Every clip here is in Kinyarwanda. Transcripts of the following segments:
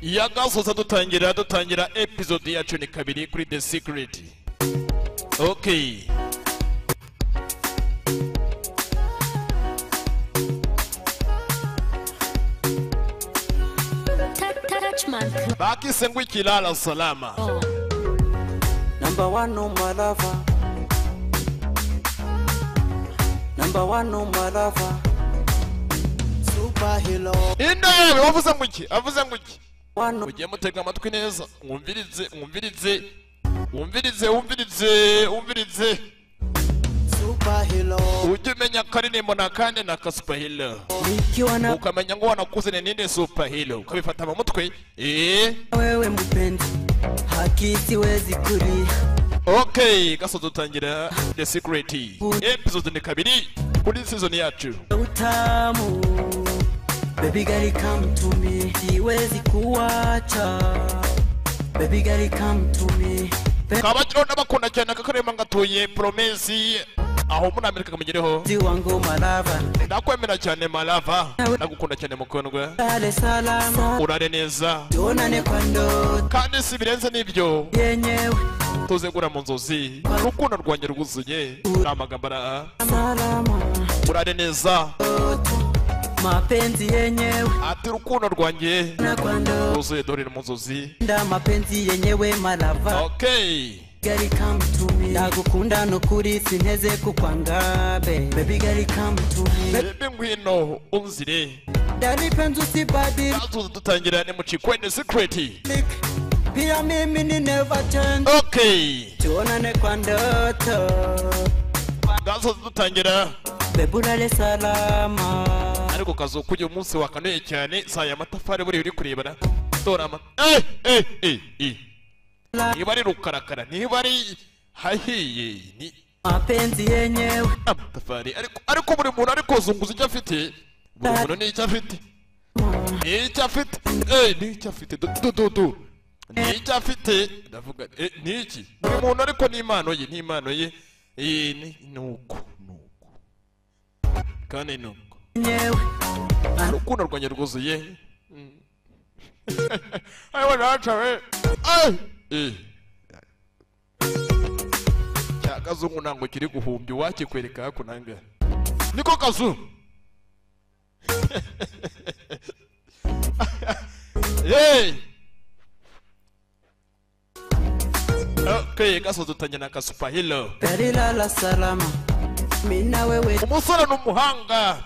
Yagasoza dutangira episode yacu ni kabiri kuri The Secret. Okay. Baki sengwi kilala salama. Number one no my lover. Number one no my lover. Super hero. Inda wavuze ngwiki. Ugiye mutega amatwi neza. Umvirize. Super hero. Ujye umenya karirimbo nakande na ka super hero. Ukamenya ngo wanakuze ninde super hero. Ukabifata mu mutwe. Wewe mpenzi. Haki siwezi kuri. Okay, gasoza dutangira The Secret. Episode ni kabiri kuri season yacu. Utamu. Baby girl come to me. Siwezi kuacha. Baby girl come to me. Kabachiro n'abakunda cyane akakarema ngatuye Promise aho muri Amerika kamenyereho. Ziwango malava. Ndakwemera cyane malava. Ndagukunda cyane mukundwa. Dale salama. Urare neza. Donane kwando. Kandi si birenze nibyo. Yenyewe. Tuzegura mu nzozi. Rukundo rwanjye rwuzuye. Namagambara. Salama. Urare neza. Mapenzi yenyewe. Ati rukundo rwanjye. Nakwando. Rwuzuye dore mu nzozi. Nda mapenzi yenyewe malava. Okay. Girl come to me. Ndagukunda no kuri sinteze kukwanga baby girl come to me. Baby ngwino unzire. Dali penzu si badi. Gasoza dutangira ni muchikwe The Secret. Pia mimi ni never change. Okay. Tuonane kwa ndoto. Gasoza dutangira. Bebulale salama. Ariko kazo kujya umunsi wakanuye cyane saya matafari buri uri kurebana. Dorama. Niba ari rukarakara, niba ari hahiye ni mapenzi yenyewe. Amatafari ariko buri muntu ariko zunguza icyo afite. Buri muntu ni icyo afite. Ni icyo afite. Du. Ni icyo afite. Ndavuga ni iki? Buri muntu ariko ni impano ye. Nuko. Kandi nuko. Urukundo rwanjye rwuzuye. Ayo nacawe. Cyakazungu nango kiri guhumbya wakikwereka hakunanga. Niko kazu. Okay, gasoza dutangira ka super hero. Perilala salama. Mina wewe. Umusore n'umuhanga.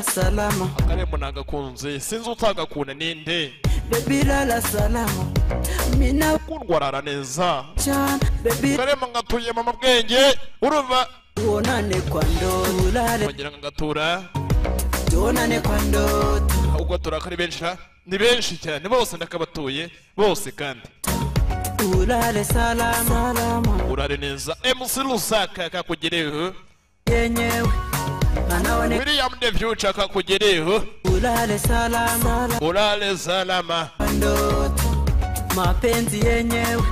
Salama. Akaremo nagakunze sinzi utagakuna ninde. Baby lala salama. Mina kundwarara neza. Baby karemo ngatuye mama bwenge urumva. Tuonane kwa ndoto. Bagira ngatura. Tuonane kwa ndoto. Ahubwo turakari ni benshi cyane bose ndakabatuye bose kandi. Ulale salama. Urare neza. MC Lusaka kakugereho. Yenyewe. William the Future kakugereho. Ulale salama. Ndoto. Mapenzi yenyewe.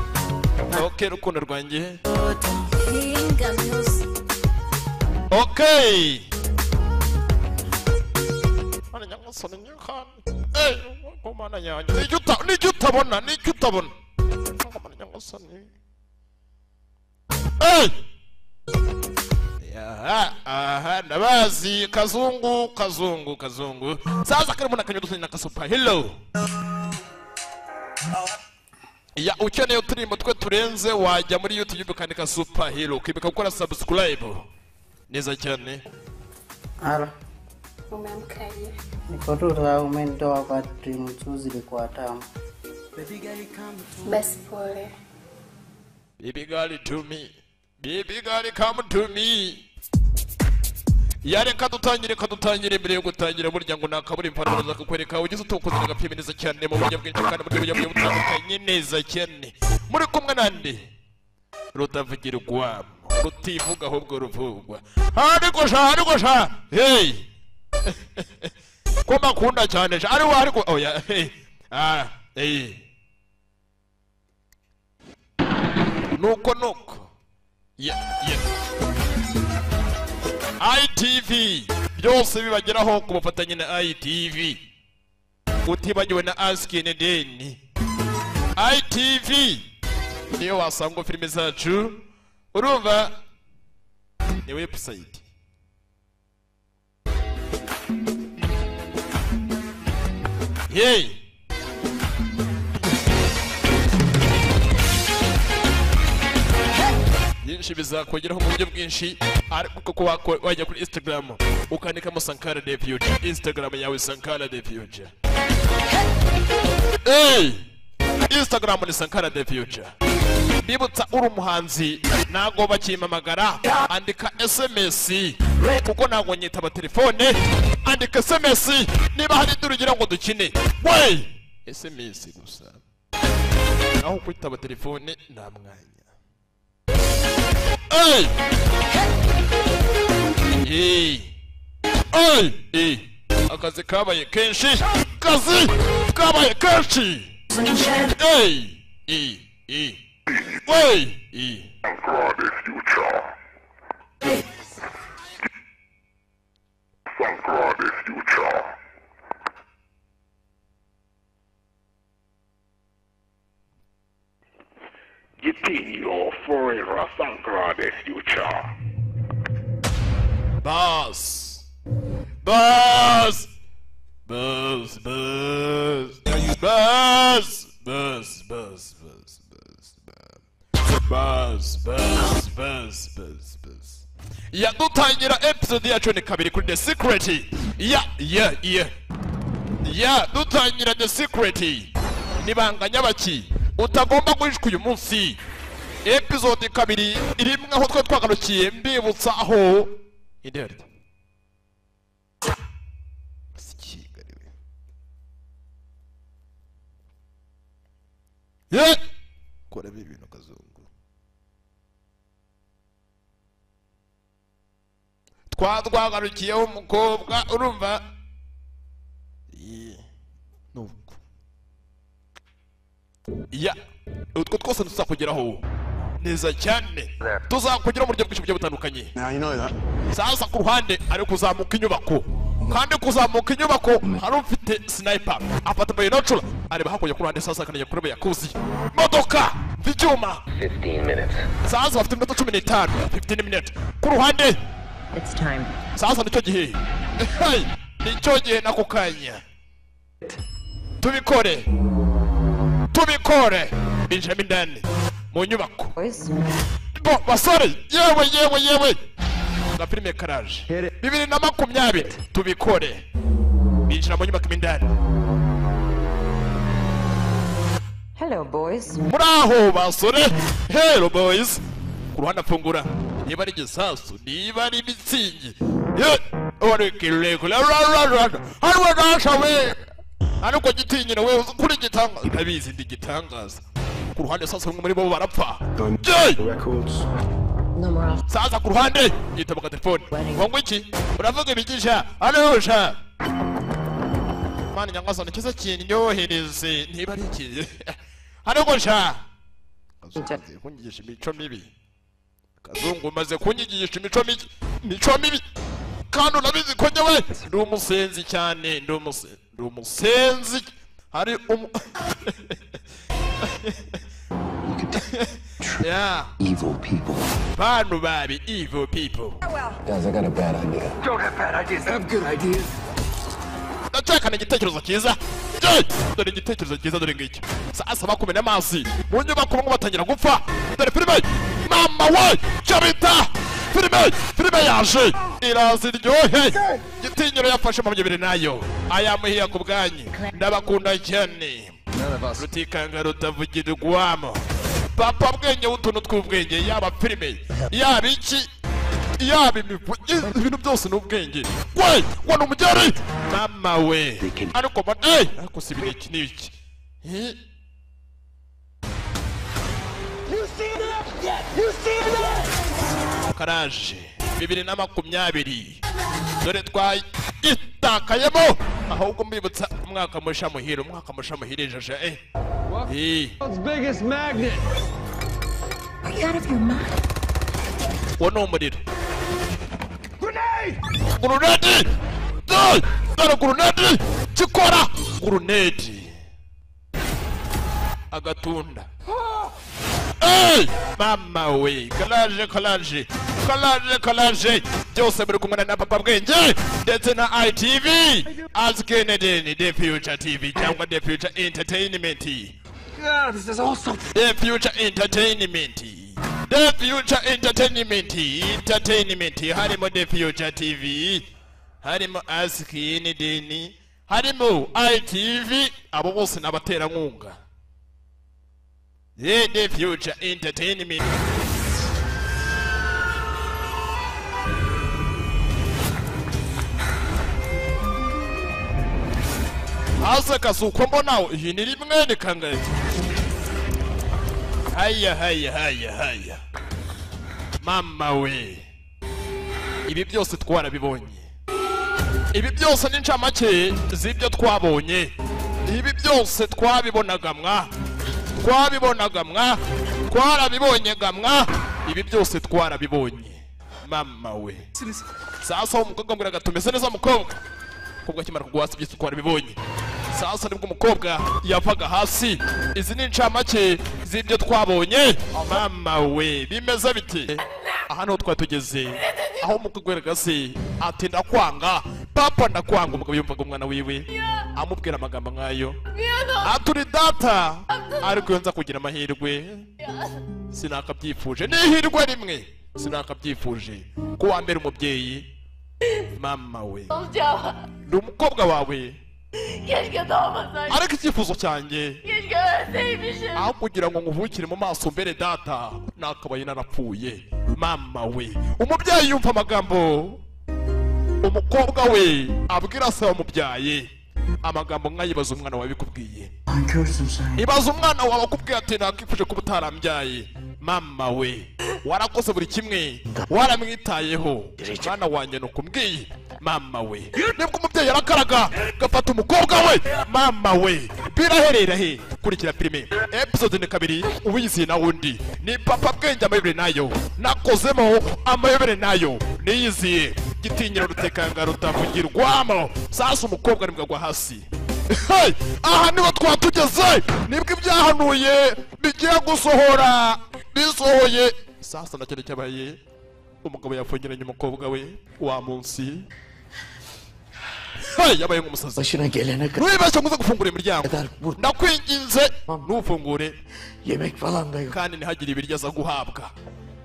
Okay, rukundo rwanjye. Okay. Mana nyangasone nyakana. Komana nyanya. Nijutabona. Mana nyangasone. Nabazi kazungu. Sasa karimo nakanyudusa na kasupa. Hello. Ya ukeneye uturimbo twe turenze wajya muri YouTube ukandika super hero kibika gukora subscribe. Neza cyane. Ara. Umemkaje? Nikotoka umenitoa kwa dream zile kwa tamu. Basi pole. Baby girl come to me. Yare kadutangire mbere yo gutangira burya ngo nakabura impanuro za kukwereka ugize utukoze agapime neza cyane mu buryo bwinshi kandi mu buryo butandukanye neza cyane. Muri kumwe nande rutavugira ugwamo rutivuga ahubwo ruvugwa. Ariko sha hey. Ko makunda cyane ariko oya hey. Nuko ITV byose bibageraho ku bufatanye na ITV. utibagiwe na Askin Deni ITV niyo wasanga filime zacu urumva ni website hey byinshi bizakugeraho mu buryo bwinshi ariko ko wajya kuri Instagram ukandikamo Sankara the Future Instagram yawe Sankara the Future hey Instagram ni Sankara the Future bibutsa uri umuhanzi nago bakimamagara andika SMS kuko nago nyitaba telefone andika SMS niba hari turugira ngo dukine we SMS gusa naho kwitaba telefone nta mwanya hey hey hey akazi kabaye kenshi hey hey Wait! Sankara the Future. Sankara the Future. Gitino forever, Sankara the Future. Boss! Ya dutangira episode yacu ni kabiri kuri The Secret. Ya dutangira The Secret. Nibanganya baki utagomba guhishwa uyu munsi. Episode kabiri irimwe aho twe twagarukiye mbibutsa aho indere. Ye kora ibintu kazungu. Twagarukiyeho umukobwa urumva nuko ya utwo twose tuzakugeraho neza cyane tuzakugeraho mu buryo bwinshi butandukanye sasa ku ruhande ari kuzamuka inyubako kandi kuzamuka inyubako hari ufite sniper afata binocula areba hakurya ku ruhande sasa kanajya kureba yakuzi modoka icyuma 15 minutes. sasa bafite iminota 15 15 minutes ku ruhande. It's time. Sasa nicyo gihe. Hey, nicyo gihe nako kanya. Tubikore. Benjamin Dani. Mu nyubako. Boys. Bo basore, yewe. Na filime Karaje. 2020 tubikore. Binjira mu nyubako Mindani. Hello, boys. Muraho basore. Hello boys. Ku ruhande afungura. Niba ari gisasu, niba ari mitsingi. Ore kirekula. Harwa nashawe. Ariko gitinyira we kuri gitanga. Itabizi ndi gitangaza. Ku ruhande sasa umwe muri bo barapfa. No more. Sasa ku ruhande yitaba ka telefone. Ngo iki? Uravuga ibigisha. Arosha. Mani nyangasa nikiza kintu nyohereze niba ari iki. Ariko sha. Kunyigisha imico mibi. Kazungu maze kunyigisha imico mibi kandi unabizi ko nyewe ndi umusenzi cyane ndi umusenzi hari yeah evil people. Banu babi evil people. Guys, I got a bad idea. Don't have bad ideas, I have good ideas. Ndacakana igitekerezo cyiza. Dore igitekerezo cyiza dore ngiki. Sasa bakumena amazi. Mu nyubako bamwe batangira gupfa. Dore filime. Mama we chabita. Filime yaje. Irazi ryohe. Gitinyiro yafashe mu bibiri nayo. Ayamuhiya ku bwanyi. Ndabakunda cyane. Rutikanga rutavugirwamo. Papa bwenge utuntu tw'ubwenge yaba filime. Yaba iki yaba ibintu byose n'ubwenge. We wana umujyari mama we ariko ariko si ibintu n'iki. Karaje 2020 dore twaye itakayemo ahubwo mbibutsa umwaka mushamuhire jaja World's biggest magnet. Are you out of your mind? Wono umuriro. Grenade! Dore grenade! Chikora! guruneti agatunda. Hey! Mama we, kalaje byose muri kumwe na papa bwenge ndetse na ITV as Kennedy the Future TV cyangwa the Future Entertainment. God, this is awesome. The Future Entertainment. The Future Entertainment. Harimo The Future TV. Harimo as Kennedy. Harimo ITV. Abo bose n'abaterankunga. The Future Entertainment. Asa kasuko mbona iyi ni rimwe ni kangahe? Haya. Mama we. Ibi byose twarabibonye. Ibi byose ni ncamake z'ibyo twabonye. Ibi byose twabibonaga mwa. Twarabibonye gamwa. Ibi byose twarabibonye. Mama we. Sasa umukobwa mbwira gatumeze neza mukobwa. Kubwa kimara kugwasa byose twarabibonye. Sasa nibwo umukobwa yavaga hasi. Izi ni ncamake z'ibyo twabonye. Mama we bimeze bite? Aha niho twatugeze. Aho umukobwa gase ati ndakwanga. Papa ndakwanga. Umugabo yumvaga umwana wiwe amubwira amagambo nkayo. Aturi data ariko yonza kugira amahirwe. Sinakabyifuje. Nihirwe rimwe. Sinakabyifuje. Ko wambere umubyeyi. Mama we. Ndi umukobwa wawe. Ariko icyifuzo cyanjye aho kugira ngo nkuvukire mu maso mbere data nakabaye narapfuye. Mama we. Umubyeyi yumva amagambo umukobwa we abwira se wamubyaye amagambo nkayibaza umwana wawe bikubwiye. Ibaza umwana wawe akubwiye ati nakifuje kuba utarambyaye. Mama we warakoze buri kimwe waramwitayeho mwana wanjye nukumbwiye. Mama we nibwo umubyeyi yarakaraga gafata umukobwa we. Mama we biraherera he kurikira filime episode ni 2 ubizi na wundi ni papa bwenge amayobere nayo nakozemo amayobere nayo niyiziye gitinyiro rutekanga rutavugirwamo. Sasa umukobwa nibwo hasi. Hey, aha niho twatugeze nibwo ibyahanuye bigiye gusohora bisohoye. Sasa nakene cyabaye umugabo yapfungiranye umukobwa we wa munsi. Hey, yabaye nk'umusazi. Başına gelene kadar Nuyibasha nguze gufungura imiryango. Ndakwinginze ntufungure. yemek falan da yok. Kandi ntihagire ibiryo aza guhabwa.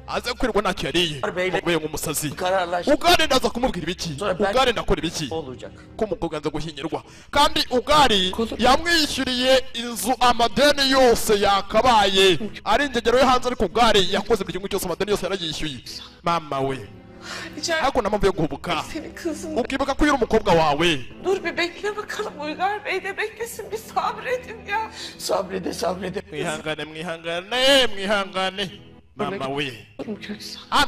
Aze kwirwa ntacyo yariye. Yabaye nk'umusazi. Kararlaştı. Ugari ndaza kumubwira ibiki? Ugari ndakora ibiki? Olacak. Ko umukobwa nza guhinyirwa. Kandi ugari yamwishyuriye inzu amadeni yose yakabaye. Ari ingegero yo hanze ariko ugari yakoze buri kimwe cyose amadeni yose yarayishyuye. Mama we. Hako namamvuye guhubuka. Ukibuka ko yuri umukobwa wawe. Dur bir bekle bakalım Uygar Bey de beklesin bir sabredin ya. Sabrede. Mwihangane. Mama we.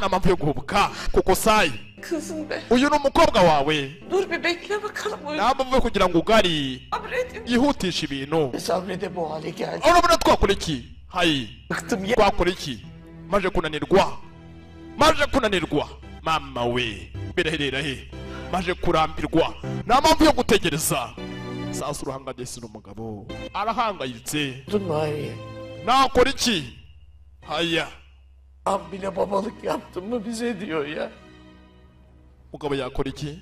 Namamvuye guhubuka kuko sayi. Kızım be. Uyu ni umukobwa wawe. Dur bir bekle bakalım Uygar. Namamvuye kugira ngo ugari Sabredin. yihutisha ibintu. Sabrede bu hale geldi. Urabona twakora iki? Hayi. Bıktım ya. Twakora iki? Maje kunanirwa. Mama we biraherera he maje kurambirwa nta mpamvu yo gutegereza. Sasa uruhangayitse n'umugabo arahangayitse. Tunmayı. Nakora iki? Haya Abine babalık yaptın mı bize diyor ya. mugabo yakora iki?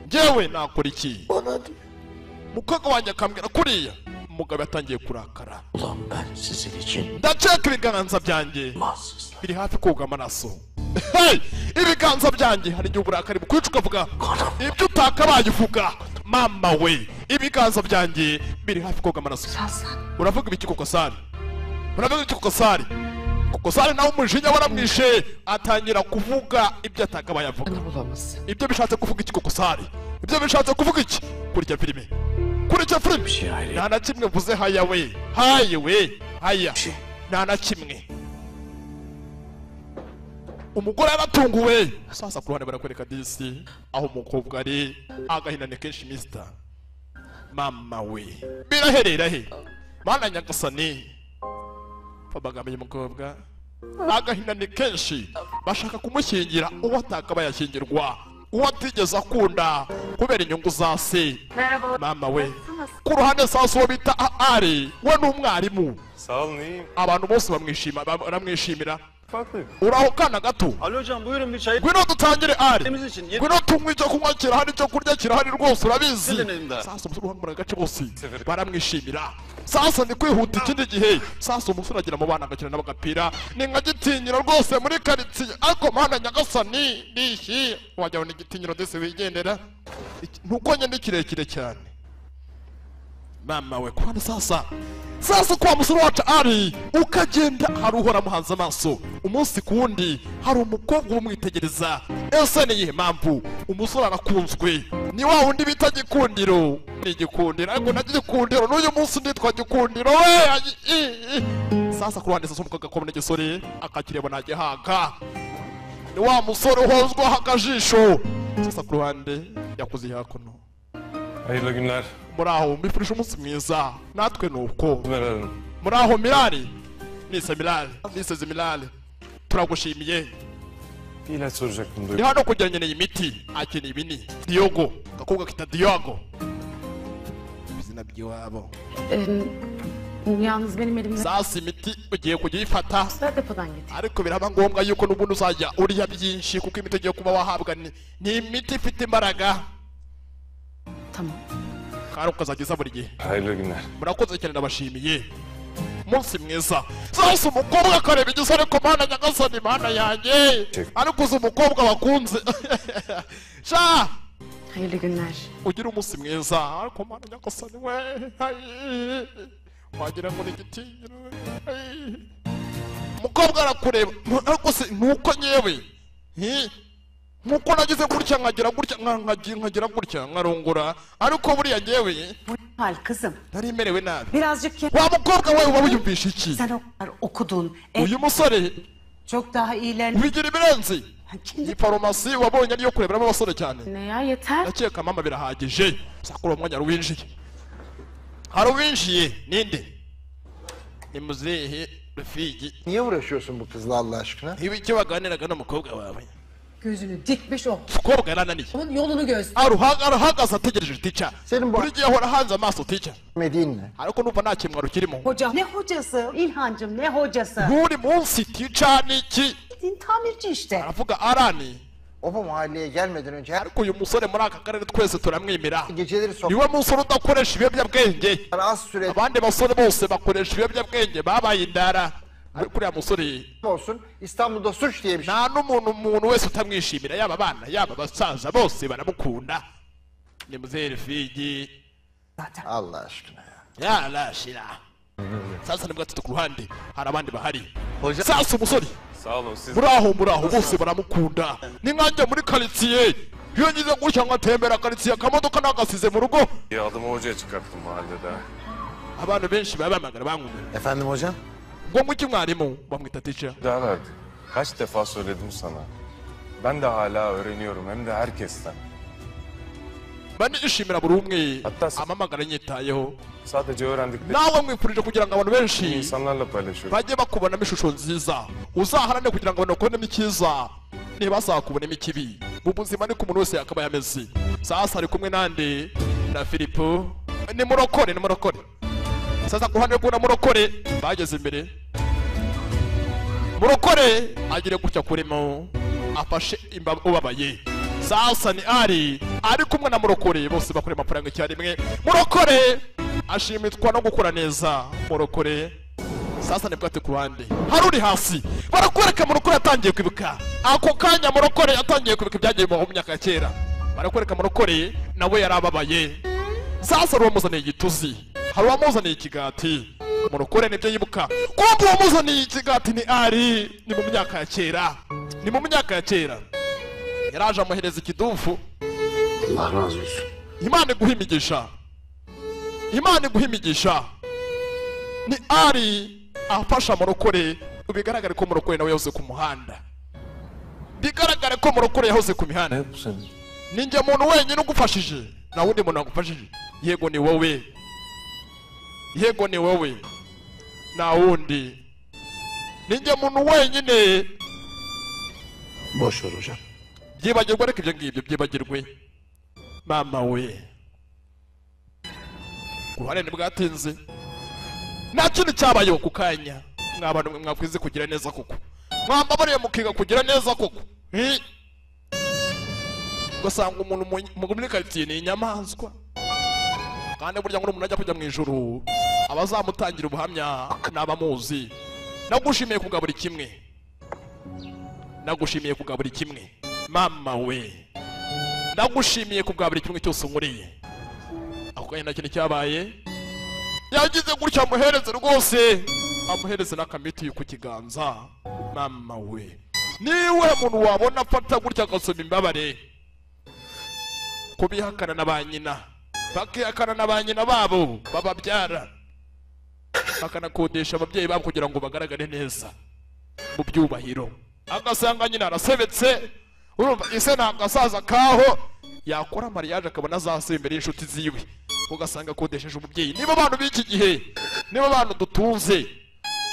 Njyewe nakora iki? Bana diyor. Mukobwa wanjye akambwira kuriya. Umugabo yatangiye kurakara. Ulan ben sizin için Ndaceka ibiganza byanjye mahsus. biri hafi koga amaraso. Hey, ibiganza byanjye hari igihe uburakari bukwica ukavuga ibyo utakabaye uvuga. Mama we ibiganza byanjye biri hafi koga amaraso. Uravuga ibiki koko sari? Koko sari nawe umujinya waramwishe atangira kuvuga ibyo atakabaye avuga. Ibyo bishatse kuvuga iki koko sari? Ibyo bishatse kuvuga iki? Kurya filime. Nta na kimwe mvuze haya we. Nta na kimwe. Umugore aratunguwe. Sasa ku ruhande barakwereka disi aho umukobwa ari agahinane kenshi mister. Mama we biraherera he mana nyagasani. Fabagamenye umukobwa agahinane kenshi bashaka kumushyingira uwo atakabaye ashyingirwa, uwo atigeze akunda, kubera inyungu za se. Merhaba. Mama we Nasılsınız? ku ruhande sasa uwo bita Ari we ni umwarimu. Sağ olun, iyiyim. Abantu bose baramwishimira. Farklı. Uraho kana gato. Alo hocam buyurun bir çay. Ngwino dutangire Ari. Temiz için. Ngwino tunywe icyo kunywa kirahari, icyo kurya kirahari rwose urabizi. Elimde. Sasa umusore uhamura agace bose baramwishimira. Sasa ndi kwihuta ikindi gihe. Sasa umusore agira mu bana agakina n'abagapira. Ni nka gitinyiro rwose muri karitsiye. Ariko mana Nyagasani nishi wajya ni gitinyiro ndetse wigendera. Nuko nyine kirekire cyane. Mama we kwani sasa kwa musore wacu Ari ukagenda hari uhora muhanze amaso umunsi kundi hari umukobwa umwitegereza. Ese ni yihe mpamvu umusore arakunzwe? Ni wa wundi bita Gikundiro. Ni Gikundiro ariko na Gikundiro n'uyu munsi nditwa Gikundiro we. Sasa ku ruhande sasa umukobwa ko n'egisore akakireba nagihaga. Ni wa musore uhozwa hakajisho. Sasa ku ruhande yakuze hakuno. Hayırlı günler. Muraho mbifurije umunsi mwiza natwe nuko. Merhaba. Muraho Milali. Nise Milali. Nise Milali. Turagushimiye. Bir ilaç soracaktım Ni duydum. hano kugira nkeneye imiti. Akeneye ibini. Diogo. Gakobwa kita Diogo. Bizina by'iwabo. Yalnız benim elimde Sasa imiti ugiye kujya uyifata. depodan getir. Ariko biraba ngombwa yuko n'ubundi uzajya urya byinshi kuko imiti ugiye kuba wahabwa ni imiti ifite imbaraga. Tamam. Kandi ukazageza buri gihe. Hayırlı günler. Murakoze cyane ndabashimiye. Munsi mwiza. Sasa umukobwa akareba igisore ko mana Nyagasani mana yanjye. Ariko uzi umukobwa wakunze. Sha. Hayırlı günler. Ugira umunsi mwiza. Ariko mana Nyagasani we. Wagira ngo ni igitinyiro. Umukobwa arakureba. Ariko se nuko nyewe. Muko nagize gutya nkagira gutya nkarongora ariko buriya ngewe Hal kızım. nari merewe nabi. Birazcık Wa mukobwa we uba wiyumvisha iki? sen o kadar okudun. Uyu musore Çok daha iyilerini. wigira ibirenze. Iyi farumasi wabonye ariyo kureberamo abasore cyane. Ne ya yeter. Nakeka mama birahagije. Sakura umwanya ruwinjiye. Hari uwinjiye ninde? Ni muzehe Rafiki. Niye uğraşıyorsun bu kızla Allah aşkına? Ibiki baganiraga n'umukobwa wawe. Gözünü dikmiş o. Umukobwa yarananiye. Onun yolunu göz. Arahagaze ategereje tica. Senin bu Buri gihe ahora hanze amaso tica. Mediğin ne? Ariko numva nta kimwaro kirimo. Hoca. Ne hocası? İlhancım ne hocası? Buri munsi tica ni iki? Din tamirci işte. Aravuga Arani. O bu mahalleye gelmeden önce Ariko uyu musore muri aka karere twese turamwemera. geceleri Niwe musore udakoresha ibiyobyabwenge. az süre Abandi basore bose bakoresha ibiyobyabwenge babaye indara. Kuriya musore olsun İstanbul'da suç diye bir şey. nta n'umuntu wese utamwishimira yaba abana yaba abasaza bose baramukunda. Ni muzehe Rafiki. Allah aşkına ya. Yarashira. Sasa nibwo ati ku ruhande hari abandi bahari. Sasa umusore Sağ olun siz. muraho bose baramukunda. Ni nkanjye muri karitsiye. Iyo ngize gutya nkatembera karitsiye akamodoka nagasize mu rugo. Bir adımı hocaya çıkarttım mahallede. Abantu benshi babamagara bankunda. Efendim hocam? Ngo mu iki mwarimu bamwita teacher. Daha verdi. Kaç defa söyledim sana. Ben de hala öğreniyorum hem de herkesten. Ben ishimira buri umwe Hatta- amamagara nyitayeho. Sadece öğrendikleri Nawe mwifurije kugira ngo abantu benshi insanlarla paylaşıyorum. bajye bakubonamo ishusho nziza. Uzaharane kugira ngo abantu bakubonemo icyiza ntibazakubonemo ikibi. Mu buzima niko umuntu wese yakabaye ameze. Sasa ari kumwe nande na Filipo. Ni murokore. Sasa ku ruhande rw'una murokore bageze imbere. Murokore agire gutya kurimo afashe ubabaye. Sasa ni ari kumwe na murokore bose bakora amafaranga icyarimwe. Murokore ashimitwa no gukora neza. Murokore sasa nibwo ati ku ruhande hari uri hasi barakwereka murokore yatangiye kwibuka ako kanya murokore yatangiye kwibuka ibyagiye mu myaka ya kera. Barakwereka murokore nawe yarababaye. Sasa hari uwamuzaniye igituzi, hari uwamuzaniye ikigati. Murokore nibyo yibuka kumva uwamuzaniye ikigati ni ni mu myaka ya kera. Yaraje amuhereza ikidufu. Allah razı olsun. Imana iguha imigisha. Ni afasha murokore. Bigaragare ko murokore nawe yahoze ku muhanda. Bigaragare ko murokore yahoze ku mihanda. Ninjye muntu wenyine ugufashije. Na wundi muntu agufashije. Yego ni wowe. Na wundi. Ninjye muntu wenyine. Boş ver hocam. Byibagirwe reka ibyo ngibyo byibagirwe. mama we kuruhande bwatinze nta kintu cyabayeho ku kanya mw'abantu mwakwize kugira neza koko mwambabariye mukiga kugira neza koko ugasanga umuntu muri karitsiye ni inyamaswa kandi burya ngo umuntu ajya kujya mu ijuru abazamutangira ubuhamya n'abamuzi nagushimiye kugabura kimwe nagushimiye kugabura kimwe mama we nagushimiye kugabura kimwe cyose nkuriye ako kanya nta kintu cyabaye yagize gutya amuhereze rwose amuhereze n'akamiti ku kiganza mama we niwe muntu wabona afata gutya agasoma imbabare kubihakana na ba nyina bakihakana na ba nyina babo bababyara bakanakodesha ababyeyi babo kugira ngo bagaragare neza mu byubahiro agasanga nyina arasebetse urumva ise ni agasaza kaho yakora mariage akabona azaseba imbere y'inshuti ziwe ugasanga akodesheje umubyeyi niba abantu b'iki gihe niba abantu dutunze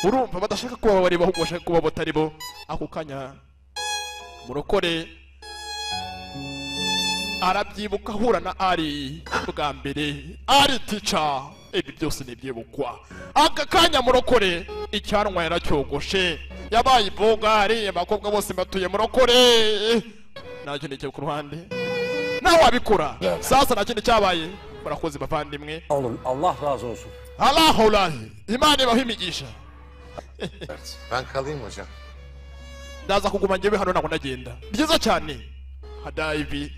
urumva badashaka kuba bareba ahubwo bashaka kuba batari bo ako kanya murokore arabyibuka ahura na ari bwa mbere ari tica ibi byose nibyibukwa aka kanya murokore icyanwa yaracyogoshe yabaye ibogari abakobwa bose batuye murokore nta kintu cyo ku ruhande nawe wabikora sasa nta kintu cyabaye murakoze bavandimwe Allah razı olsun. Allah imana ibaho imigisha Ben kalayım hocam. ndaza kuguma njyewe hano ntabwo ndagenda byiza cyane hadayivi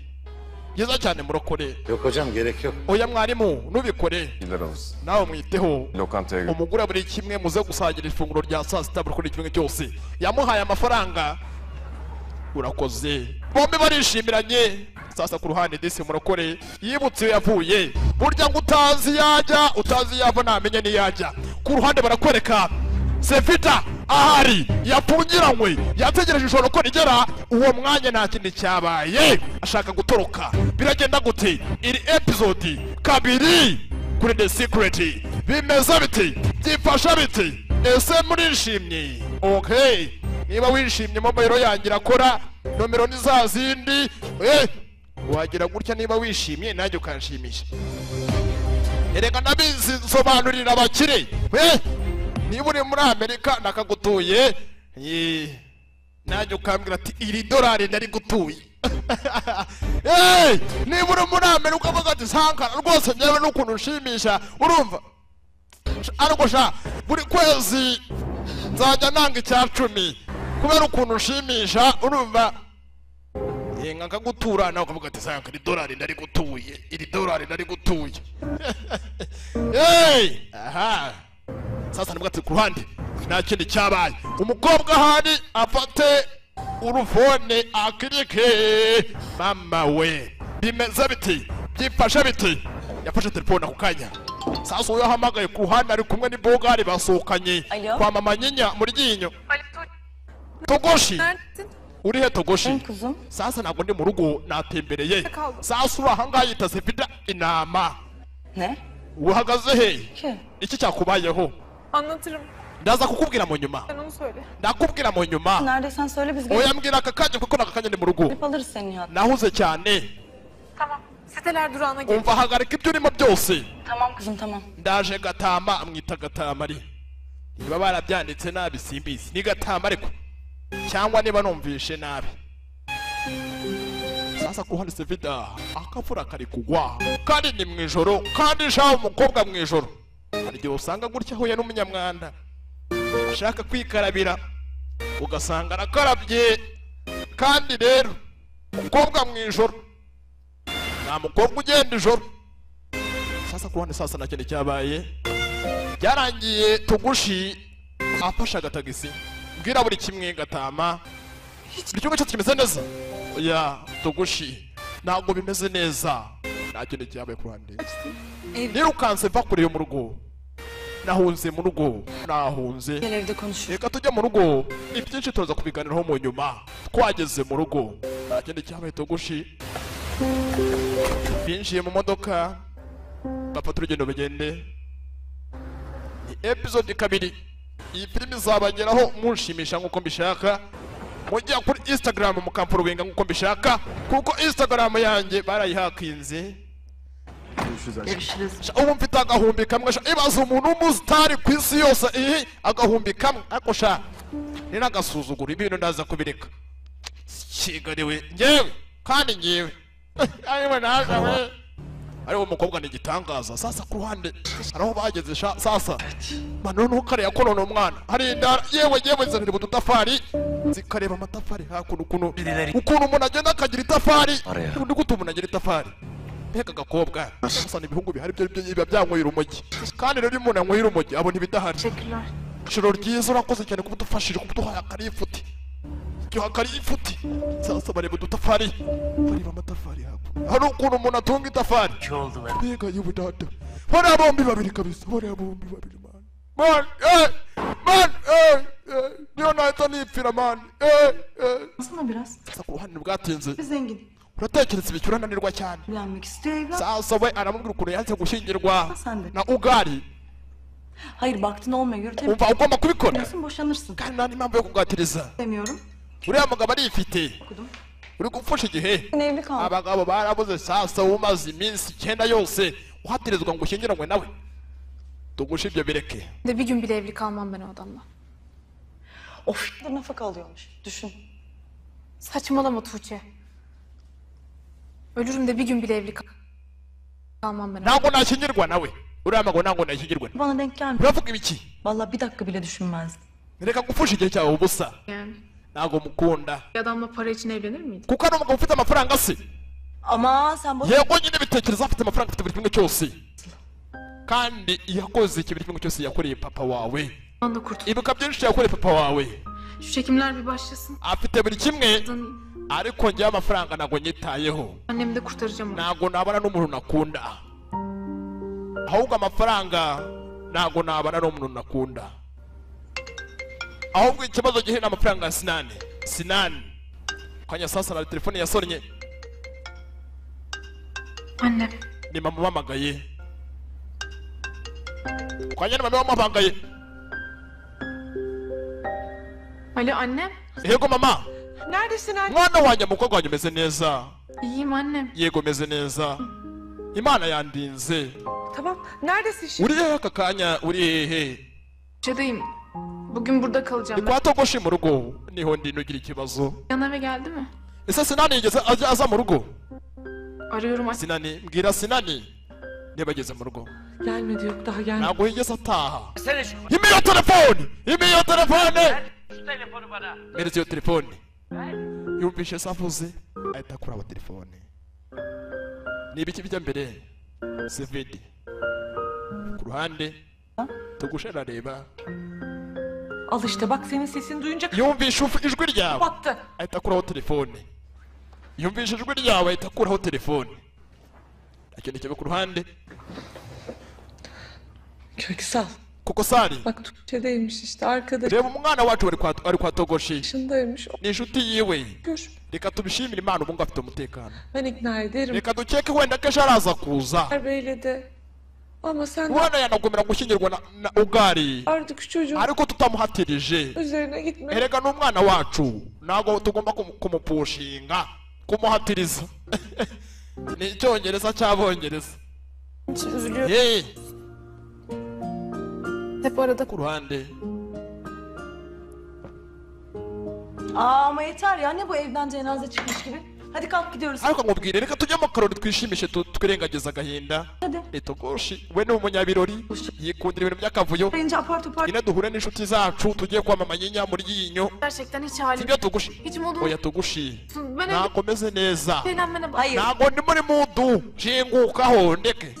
byiza cyane murokore Yok hocam gerek yok. oya mwarimu nubikore nawe mwiteho Lokantaya umugura buri kimwe muze gusangira ifunguro rya saa sita buri kuri kimwe cyose yamuhaye amafaranga urakoze bombi barishimiranye sasa ku ruhande disi murokore yibutse iyo yavuye burya ngo utazi yajya utazi yava namenye niyajya ku ruhande barakwereka Sefita ahari yapfungiranywe yategereje ijoro ko rigera uwo mwanya nta kindi cyabaye ashaka gutoroka biragenda gute iri episode kabiri kuri The Secret bimeze biti byifasha biti ese murishimye okay niba wishimye mobile yanjye irakora nomero ni za zindi wagira gutya niba wishimye nanjye ukanshimisha erega nabizi nsobanurira abakire niba uri muri Amerika nakagutuye nanjye ukambwira ati iri dolari ndari gutuye niba uri muri Amerika ukavuga ati sankara rwose nyewe n'ukuntu ushimisha urumva ariko sha buri kwezi nzajya nanga icya10 kubera ukuntu ushimisha urumva nkakagutura nawe ukavuga ati sankara iri dolari ndari gutuye iri dolari ndari gutuye aha sasa nibwo ati ku ruhande nta kindi cyabaye umukobwa ahari afate urufone akirike mama we bimeze biti byifashe biti yafashe telefone ako kanya sasa uyo yahamagaye ku ruhande ari kumwe n'ibogari basohokanye kwa mama nyinya muri ryinyo Togoshi uri he Togoshi sasa ntabwo ndi mu rugo natembereye sasa uri ahangaha yita Sefita inama uhagaze he iki cyakubayeho Anlatırım. Ndaza kukubwira mu nyuma. Sen onu söyle. Ndakubwira mu nyuma. Neredeysen söyle biz Oya mbwira aka kanya kuko naka kanya ndi mu rugo. alırız senin ya. Nahuze cyane. Tamam. Siteler durağına gel. Umva hagarika ibyo urimo byose. Tamam kızım tamam. Ndaje Gatama amwita Gatama ari. Niba barabyanditse nabi simbizi. Ni Gatama ariko. Cyangwa niba numvishe nabi. Sasa kuhani Sefita akafura kari kugwa. Kandi ni mu ijoro kandi shaho umukobwa mu ijoro. Igihe usanga gutya ahuye n'umunyamwanda ashaka kwikarabira ugasanga arakarabye kandi rero umukobwa mu ijoro nta mukobwa ugenda ijoro sasa kuruhande sasa nta kintu cyabaye byarangiye Togoshi afashe agatagisi mbwira buri kimwe Gatama buri kimwe cyose kimeze neza oya Togoshi ntabwo bimeze neza nta kintu cyabaye ku ruhande nirukanse mva kure yo mu rugo nahunze mu rugo nahunze reka tujya mu rugo ibyinshi tuza kubiganiraho mu nyuma twageze mu rugo nta kindi cyabaye Togoshi binjiye mu modoka bafata urugendo bagende ni episode kabiri iyi filimi izabageraho munshimisha nk'uko mbishaka mujya kuri Instagram mukampurubenga nkuko mbishaka kuko Instagram yanjye barayihakinze. Ubu mfite agahumbi kamwe ibaza umuntu w'umusitari ku isi yose agahumbi kamwe ariko sha ni nagasuzugura ibintu ndaza kubireka kigariwe ngewe kandi ngewe ayiwe naje we ariwo mukobwa ni gitangaza sasa ku ruhande araho bageze sasa manone ukare yakorona umwana hari indara yewe zanire budutafari zikareba amatafari hakuno ukuntu umuntu agenda akagira itafari undi gute umuntu agira itafari mbega gakobwa sasa ibihungu bihari byo byanywera urumogi kandi rero umuntu anywera urumogi abona ibidahari ijoro ryiza urakoze cyane kubudufashije kubuduhaye akarifuti akarifuti sasa bareba udutafari bareba amatafari hakuno hari ukuntu umuntu atunga itafari mbega y'ubudada bariya bombi babiri kabisa bariya bombi babiri man niyo nahita nipfira man sasa ku ruhande bwatinze uratekereza ibicyo urananirwa cyane sasa we aramubwira ukuntu yanze gushyingirwa na ugari. Hayır baktın olmuyor yürütelim. Umva ugomba kubikora boşanırsın. kandi nta n'impamvu yo kugatiriza. Demiyorum. Uriya mugabo arifite uri gupfusha igihe abagabo barabuze sasa umaze iminsi 9 yose uhatirizwa ngo ushyingiranywe nawe tugusha ibyo bireke. Bir gün bile evli kalmam ben o adamla. Of da nafaka alıyormuş düşün. Saçmalama Tuğçe. Ölürüm de bir gün bile evli kalmam ben. Ntabwo nashyingirwa nawe uriya mugabo ntabwo nashyingirwa. Bana denk gelmiyor. Uravuga ibiki? Vallahi bir dakika bile düşünmezdim. Reka gupfusha igihe cyawe ubusa. Yani. Ntabwo mukunda. Adamla para için evlenir miydin? Kuko ari umugabo ufite amafaranga se. Ama sen boş... Yego nyine bitekereza afite amafaranga afite buri kimwe cyose. Kandi yakoze iki buri kimwe cyose yakoreye papa wawe. Ibuka byinshi yakoreye papa wawe. Şu çekimler bir başlasın. Afite buri kimwe. Ariko njye amafaranga ntabwo nyitayeho. Annemi de kurtaracağım. Ntabwo nabana n'umuntu nakunda. Ahubwo amafaranga ntabwo nabana n'umuntu nakunda. Ahubwo ikibazo gihe n'amafaranga ya Sinani. Kanya sasa na telefone yasonnye. Annem. Ni mama mamagaye. Kanya mama mamagaye. Alo annem. Yego mama. Neredesin anne? Mwana wanjye mukobwa wanjye meze neza. İyiyim annem. Yego meze neza. Imana yandinze. Tamam. Neredesin şimdi? Uri aka kanya uri hehe? Çadayım. Bugün burada kalacağım. Ni kwa Togoshi mu rugo. Niho ndino gira ikibazo. Yan eve geldi mi? Ese Sinani yigeze aza mu rugo? Arıyorum Sinani, mbwira Sinani. Niba ageze mu rugo. Gelmedi yok daha gelmedi. Ntabwo yigeze ataha. Imiyo telefone! Imiyo telefone! Şu telefonu bana. Merezi iyo telefone. Yumvishe savuze ahita kuraba telefone. Ni ibiki bijya mbere? Sevedi. Ku ruhande Tugusha arareba. Al işte bak senin sesini duyunca yumvishe ijwi ryawe battı. ahita akuraho telefone. Yumvishe ijwi ryawe ahita akuraho telefone. Akindi kibe ku ruhande. Köksal. Kuko Sari. Bak Türkçedeymiş işte arkadaş. Reba umwana wacu ari kwa Togoshi. Şundaymış. Ni inshuti yiwe. Gör. Reka tubishimire Imana ubu ngo afite umutekano. Ben ikna ederim. Reka dukeke wenda ko ejo araza kuza. Beyle de. Ama sen Umwana yanagomera gushyingirwa na Ugari. Artık şu çocuğun. Ariko tutamuhatirije. Üzerine gitme. Erega n'umwana wacu ntabwo tugomba kumupushinga kumuhatiriza. Ni icyongereza cy'abongereza. Üzülüyorum. Hey. Hep arada ku ruhande. Ama yeter ya ne bu evden cenaze çıkmış gibi. Hadi kalk gidiyoruz. Ariko nkubwire reka tujye mu karori twishimishe twirengagiza agahinda. Togoshi we ni umunyabirori yikundira ibintu by'akavuyo. Ine duhure n'inshuti zacu tugiye kwamama nyinya muri yinyo. Gerçekten hiç halim. Sibyo Togoshi. Hiç modu. Oya Togoshi. Ntabwo meze neza. Hayır. Ntabwo ndi muri mudu. Shingukaho ndeke.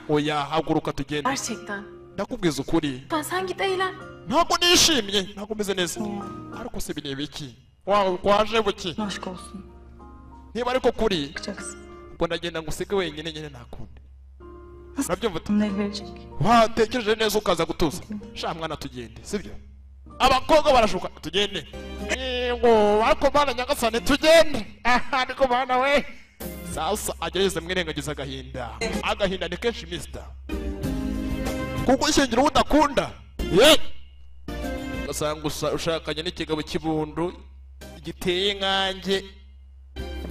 Oya haguruka tugende. Gerçekten. Ndakubwiza ukuri. Sen git eğlen. Ntabwo nishimye ntabwo meze neza. Ariko se bine biki waje buki. Aşk olsun. Niba ariko kuri Çıkacaksın. ubwo ndagenda ngusige wenyine nyine ntakundi. Nabyumva Ne verecek? watekereje neza ukaza gutuza. Sha mwana tugende sibyo. Abakobwa barashuka tugende. Yego ariko bana nyagasane tugende. Ariko bana we. Sasa ageze mwirengagiza agahinda. Agahinda ni kenshi mister. Kuko ishyingira udakunda. Ye. Gasanga ushakanye n'ikigabo cy'ibundu giteye nkanjye.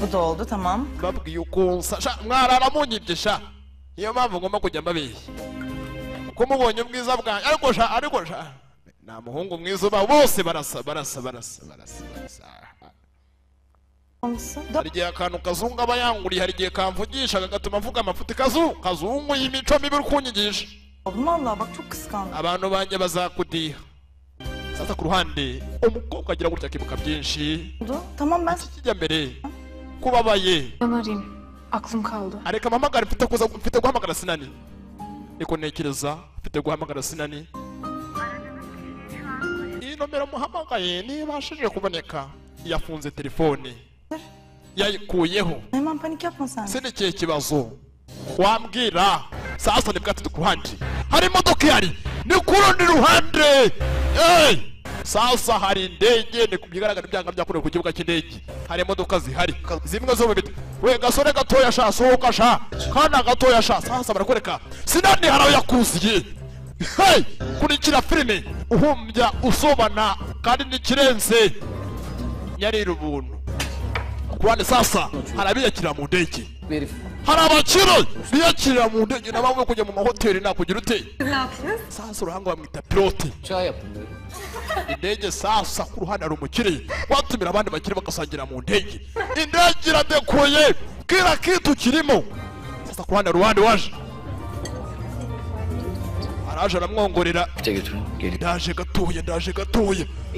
Bu da oldu, tamam. Babwiye ukunsa sha mwarara munyibye sha. Iyo mpamvu ngomba kujya mbabeshya. Ko mubonye ubwiza bwanjye ariko sha nta muhungu mwiza uba, bose barasa. Hari igihe akantu kazungu aba yanguriye, hari igihe kamvugisha kagatuma mvuga amafuti kazungu y'imico mibi uri kunyigisha. Vallahi bak çok kıskandım. Abantu banjye bazakudiha. Sasa ku ruhande umukobwa agira gutya akibuka byinshi. Tamam ben. Kijya mbere kubabaye. Ben arayayım. Aklım kaldı. Areka mpamagara, mfite guhamagara Sinani. Niko ntekereza mfite guhamagara Sinani. Iyi nomero muhamagaye ntibashije kuboneka. Yafunze telefone. Yayikuyeho. Hemen panik yapma sen. Sene kihe kibazo wambwira. Sasa ni bwatatu ku ruhande hari imodoka ihari, ni ku rundi ruhande. Sasa hari indege, ni kubigaragara ibyanga byakorewe ku kibuga cy'indege. Hari imodoka zihari zimwe zo bibita. We gasore gatoya sha, sohoka sha, kana gatoya sha. Sasa barakoreka Sinani haraho yakuziye. Kurikira filime uhumbya usobana kandi n'ikirenze nyarira ubuntu. Kwani sasa harabiyakira mu ndege, hari abakire biyakira mu ndege na bamwe kujya mu mahoteli nakugira ute. Sasa uruhanga bamwita pilote. Indege sasa ku ruhande ari umukire watumira abandi bakire bakasangira mu ndege. Indege iradekoye kila kitu kirimo. Sasa ku ruhande waje araje aramwongorera.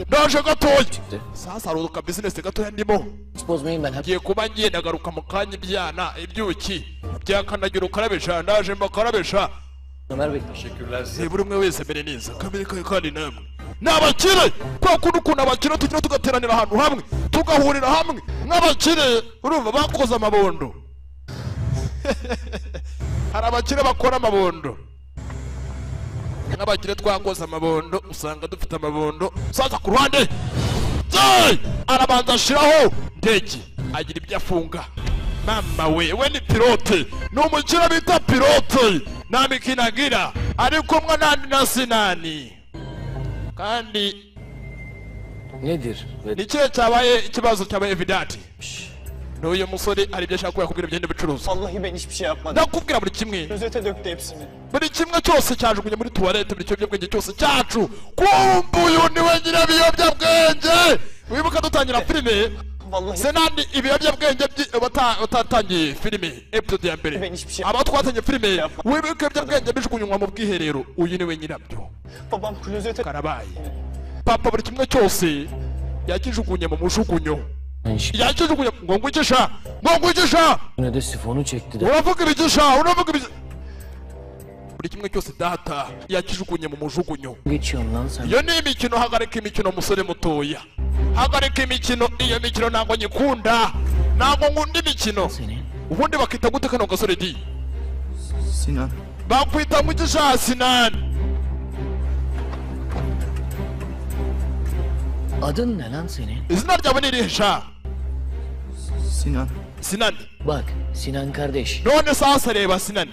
Ndaje gatoya. Sasa haruka business gatoya ndimo. Ngiye kuba ngiye ndagaruka mu kanya ibyana ibyuki byakanagira ukarabesha. Ndaje mbakarabesha. Buri umwe wese mbere neza kamere kandi namwe n'abakire kwa kundi abakire tugira tugateranira ahantu hamwe tugahurira hamwe nk'abakire. Urumva bakoze amabondo. Hari abakire bakora amabondo nk'abakire twakoze amabondo, usanga dufite amabondo. Sasa ku ruhande arabanza ashiraho ndege agira ibyo afunga. Mama we ni pilote, ni umukire bita pilote nta mikino agira, ari kumwe nandi na Sinani. Kandi nedir? Ni kihe cyabaye ikibazo cyabaye Vidati? N'uyu musore ari ibyo ashaka kubwira byende bicuruza. Vallahi ben hiçbir şey yapmadım. Ndakubwira buri kimwe. Rozete döktü hepsini. Buri kimwe cyose cyajugunye muri tuwarete, buri cyobye cyose cyacu. Kumbuyu niwe nyirabiyobyabwenge. Wibuka dutangira filime Sinani ibiyobyabwenge batatangiye filime episode ya mbere. Aba twatangiye filime wibuka ibiyobyabwenge bijugunywa mu bwiherero. Uyu niwe nyirabyo. Babam klozete karabaye. Papa buri kimwe cyose yakijugunye mu mujugunyo. Yakijugunye ngo ngwigisha. Ne de sifonu çekti de. Uravuga ibigisha. Buri kimwe cyose data yakijugunye mu mujugunyo. Geçiyorsun lan sen. Iyo ni imikino, hagarika imikino musore mutoya. Hagarika imikino, iyo mikino ntabwo nyikunda. Ntabwo nkunda imikino. Ubundi bakita gute kano gasore di? Sinan. Bakwita mugisha Sinan. Adın ne lan senin? İzina ryawe ni irihe sha? Sinan. Bak Sinan kardeş. None sasa reba Sinan.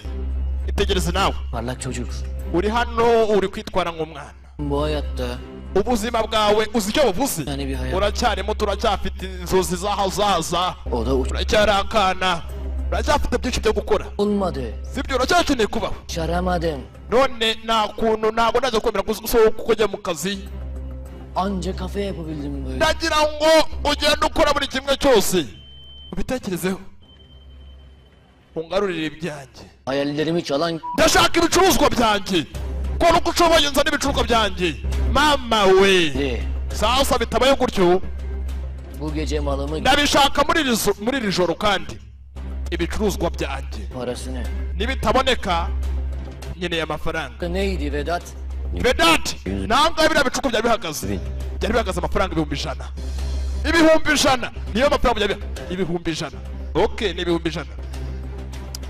Itegereze nawe. Parlak çocuk. Uri hano uri kwitwara nk'umwana. Bu hayatta ubuzima bwawe uzi icyo buvuze. Yani bir hayat. Uracyari muto, uracyafite inzozi z'ahazaza. O da uracyari akana. Uracyafite byinshi byo gukora. Olmadı. Sibyo, uracyakeneye kubaho. Çaramadım. None nta kuntu ntabwo najya kwemera gusohoka ukajya mu kazi. Anca kafe yapabildim böyle. Ndagira ngo ugende ukora buri kimwe cyose. Ubitekerezeho. Ungarurire ibyanjye. Hayallerimi çalan. Ndashaka ibicuruzwa byanjye. Kora uko ushoboye nzana ibicuruzwa byanjye. Mama we. Sasa bitabaye gutyo. Bu gece malımı. Ndabishaka muri iri joro kandi. Ibicuruzwa byanjye. Parası ne? Nibitaboneka nkeneye amafaranga. Neydi Vedat? Vedat, nanga bira bicuko bya bihagaze. Byari bihagaze amafaranga 1,100. 1,100 niyo mafaranga bya ibihumbi 100. Okay, ni 1,100.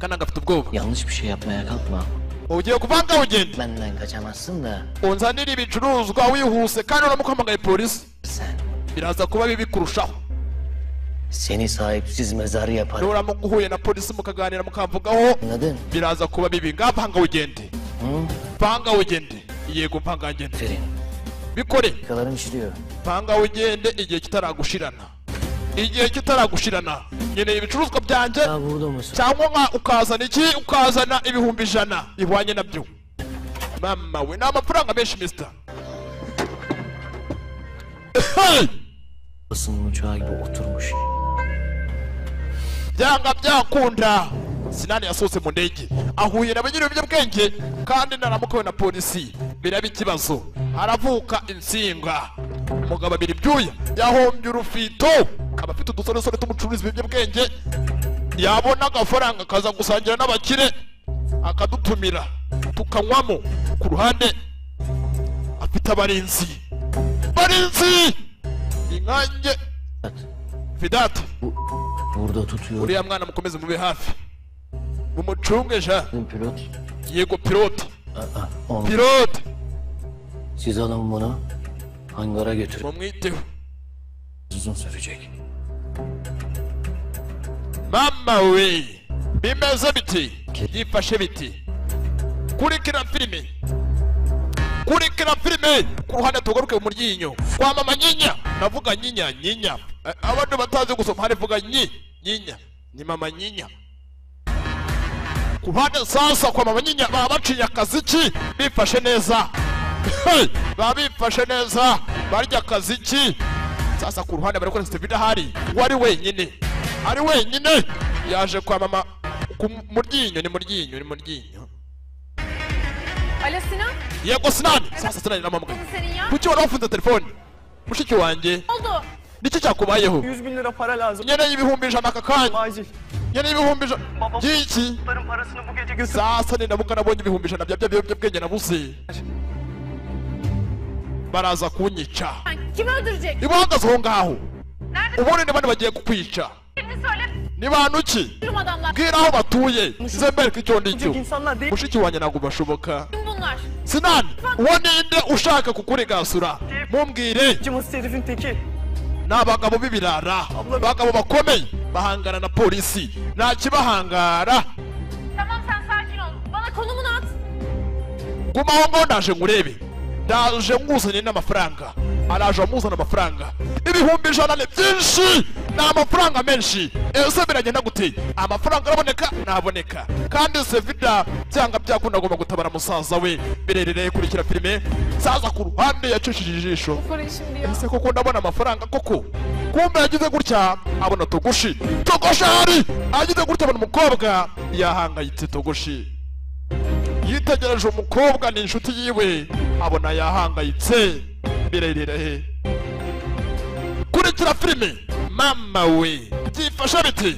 Kana ngafite ubwoba. Yanlış bir şey yapmaya kalkma. Ugiye kuvanga ugende. Benden kaçamazsın da. Unzanira ibicuruzwa wihuse kandi uramukamagaye polisi. Sen. Biraza kuba bibi kurushaho. Seni sahipsiz mezarı yaparım. Uramuguhuye na polisi mukaganira mukamvugaho. Anladın? Biraza kuba bibi. Ngapanga ugende. Panga ugende. Yego mpanga ngende. Ferin. Bikore. Kalarım işliyor. Panga ugende igihe kitaragushirana. igihe kitaragushirana nkeneye ibicuruzwa byanjye Ya burada mısın? cyangwa nka ukazana iki ukazana ibihumbi 100 bihwanye nabyo mama we ni amafaranga menshi mister Basının uçağı gibi oturmuş. byanga byakunda Sinani yasohotse mu ndege ahuye na banyiri b'ubwenge kandi naramukawe na polisi biraba ikibazo aravuka insinga umugabo abiri byuya yahombye urufito abafite udusoresore tumucuruza iby'ubwenge yabona agafaranga kaza gusangira n'abakire akadutumira tukanywamo ku ruhande afite abarinzi inkange Vidate Burada tutuyor. uriya mwana mukomeze mube hafi mumucunge ja Pilot. yego pilote Onu. pilote Siz alın bunu. Hangara götürün. mumwiteho Uzun sürecek. mama we bimeze biti byifashe biti kurikira filime ku ruhande tugaruke mu ryinyo kwa mama nyinya navuga nyinya abantu batazi gusoma harivuga nyinya ni mama nyinya ku ruhande sasa kwa mama nyinya baba baciye akazi ki bifashe neza baba bifashe neza barya akazi ki sasa ku ruhande bari koresha video hari wari wenyine yaje kwa mama mu ryinyo ni mu ryinyo Alo Sinan. yego Sinani sasa Sinani namamwe Senin ya. kuki wari wafunze telefone mushiki wanjye Oldu. niki cyakubayeho 100.000 lira para lazım. nkeneye ibihumbi 100 aka kanya Acil. nkeneye ibihumbi 100 by'iki Bunların parasını bu gece götür. sasa ninamuka nabonye ibihumbi 100 by'ubwenge nabuze baraza kunyica Kim öldürecek? ibahagaze aho ngaho Nerede? ubundi ni bane bagiye kukwica Birini söyle. ni bantu ki Durum adamlar. bwira aho batuye nze mbereke icyo ndicyo Çocuk insanlar değil. mushiki wanjye ntabwo bashoboka Kim bunlar? Sinani uwo ninde ushaka kukurigasura mumbwire Cımız herifin teki. ni abagabo b'ibirara abagabo bakomeye bahangana na polisi nta kibahangara Tamam sen sakin ol. Bana konumunu at. guma aho ngaho ndaje ngurebe ndaje nkuzanye n'amafaranga araje amuzana amafaranga ibihumbi 100 ni byinshi ni amafaranga menshi ese biragenda gute amafaranga araboneka ntaboneka kandi Sevida byanga byakunda agomba gutabara musaza we birerereye kurikira filime saza ku ruhande yacishije ijisho Parayı şimdi ya. ese koko ndabona amafaranga koko kumbe yagize gutya abona Togoshi hari agize gutya abona umukobwa yahangayitse Togoshi yitegereje umukobwa ni inshuti yiwe abona yahangayitse birerere kurikira filime mama we byifashe biti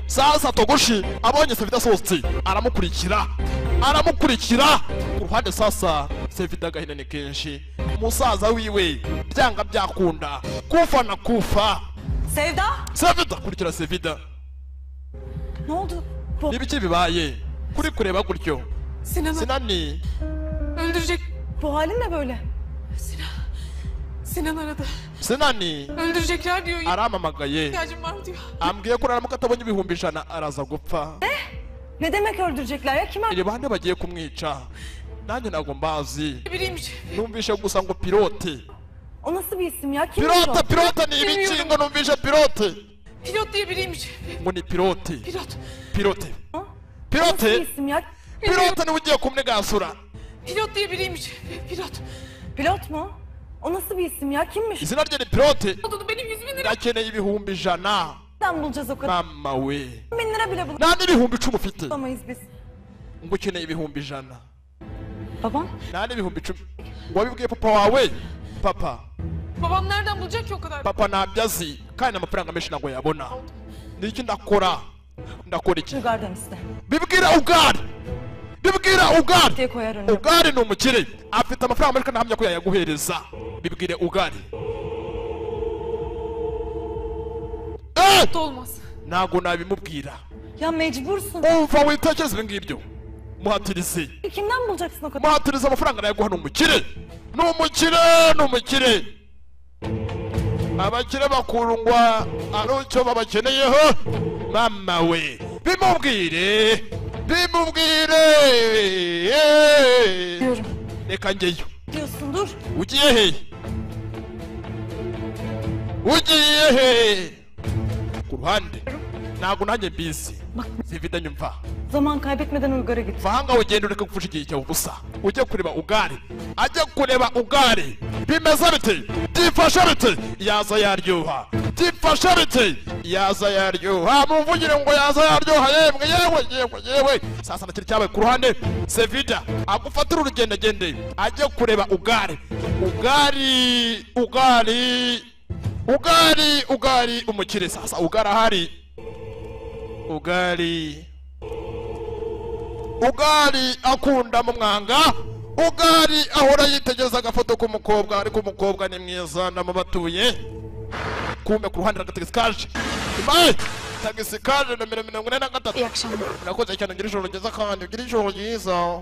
sasa Togoshi abonye Sevida asohotse aramukurikira ku ruhande sasa Sevida agahina ni kenshi umusaza wiwe byanga byakunda kufa na kufa Sevida kurikira Sevida Ne oldu? n'ibiki bibaye kuri kureba gutyo Sinani Öldürecek. Bu halin ne böyle? Sinan aradı. Sinani Öldürecekler diyor. aramamagaye İhtiyacım var diyor. ambwiye ko naramuka atabonye ibihumbi 100 araza gupfa Ne demek öldürecekler ya? Kime? iri bande bagiye kumwica nanjye ntabwo mbazi Biriymiş. numvishe gusa ngo pilote O nasıl bir isim ya? Kimmiş o? pilote ni ibiki ngo numvishe pilote Pilot diye biriymiş. ngo ni pilote Pilot. pilote O nasıl bir pilote isim ya? pilote niwe ugiye kumnigasura Pilot diye biriymiş. Pilot. Pilot mu? O nasıl bir isim ya? Kimmiş? izina rye ni pilote Oldu benim 100.000 lira. ndakeneye ibihumbi 100 Nereden bulacağız o kadar? mama we 1000 lira bile nta n'ibihumbi 10 ufite bulamayız biz. ngo ukeneye ibihumbi 100 Babam? nta n'ibihumbi 10 ngo wabibwiye papa wawe papa Babam nereden bulacak ki o kadar? papa ntabyo azi kandi amafaranga menshi ntabwo yabona niki ndakora iki Ugar'dan iste. bibwira ugari Diye koyar önüne. ugari ni umukire afite amafaranga menshi kandi ahamya ko yayaguhereza bibwire ugari Olmaz. ntabwo nabimubwira Ya mecbursun. umva witekereza ibi ngibyo muhatirize Kimden bulacaksın o kadar? muhatirize amafaranga nayaguha ni umukire abakire bakundwa ari icyo babakeneyeho mama we bimubwire Diyorum. reka ngeyo Diyorsun dur. Ugiye he? Ugiye he? Ku ruhande ntabwo nanjye mbizi. Sevida nyumva. Zaman kaybetmeden Uygar'a git. Vanga ugenda ureka gupfusha igihe cyawe ubusa. Ujye kureba ugari. Ajya kureba ugari. Bimeze bite? Byifashe bite? Yaza yaryoha. Byifashe bite? Yaza yaryoha. Muvugire ngo yaza yaryoha yewe. Sasa nakiri cyabaye ku ruhande. Sevida agufatira urugendo agende. Ajya kureba ugari. Ugari umukire. Sasa ugari ahari. Ugari akunda mu mwanga. Ugari ahora yitegereza agafoto k'umukobwa, ariko umukobwa ni mwiza ndamubatuye. Kume ku ruhande rw'agatagisi kaje. Ibaye tagisi kaje na 43. İyi akşamlar. Nakoze cyane ngira ijoro ryiza kandi ngira ijoro ryiza.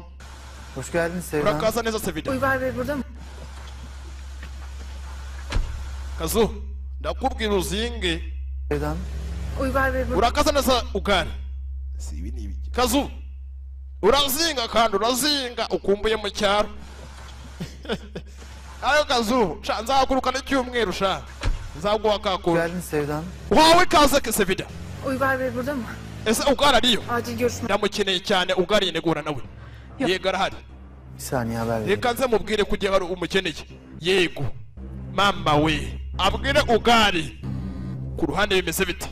Hoş geldin Sevda. Urakaza neza Sevida. Uygar Bey burada mı? Kazu ndakubwira uzinge. Sevda. Uygar Bey burada. Urakaza neza ugari. Si ibi ni ibiki. Kazu urazinga kandi urazinga ukumbuye mu cyaro. Ayo Kazu nzaguruka n'icyumweru sha. Nzaguha kakuru. Geldin Sevda. Wawe kaze ke Sevida. Uygar Bey burada mı? Ese ugara ariyo? Acil görüşme. Ndamukeneye cyane ugari yenegura nawe. Yego arahari. Bir saniye haber ver. Reka nze mubwire kujya hari umukeneye. Yego. Mama we. Abwire ugari. Ku ruhande bimeze bite?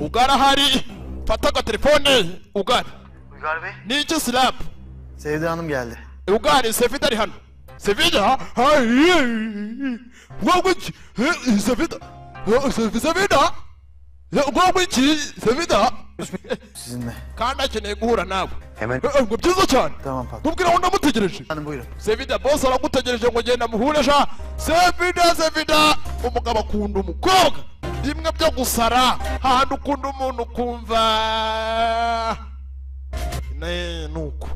Ugara hari. Fata agatelefone ugari. Uygar Bey. Ni iki slap? Sevda Hanım geldi. Ugari Sevida ari hano. Sevida? Hayır. Wabiki? Sevida? Sevida? Wabiki? Sevida? Sizinle. Kandi akeneye guhura nawe. Hemen. Ngo byiza cyane. Tamam patron. Mubwira ngo ndamutegereje. Hanım buyurun. Sevida boss aragutegereje ngo genda muhure sha. Sevida umugabo akunda umukobwa. Rimwe byo gusara hahandi ukunda umuntu kumva nuko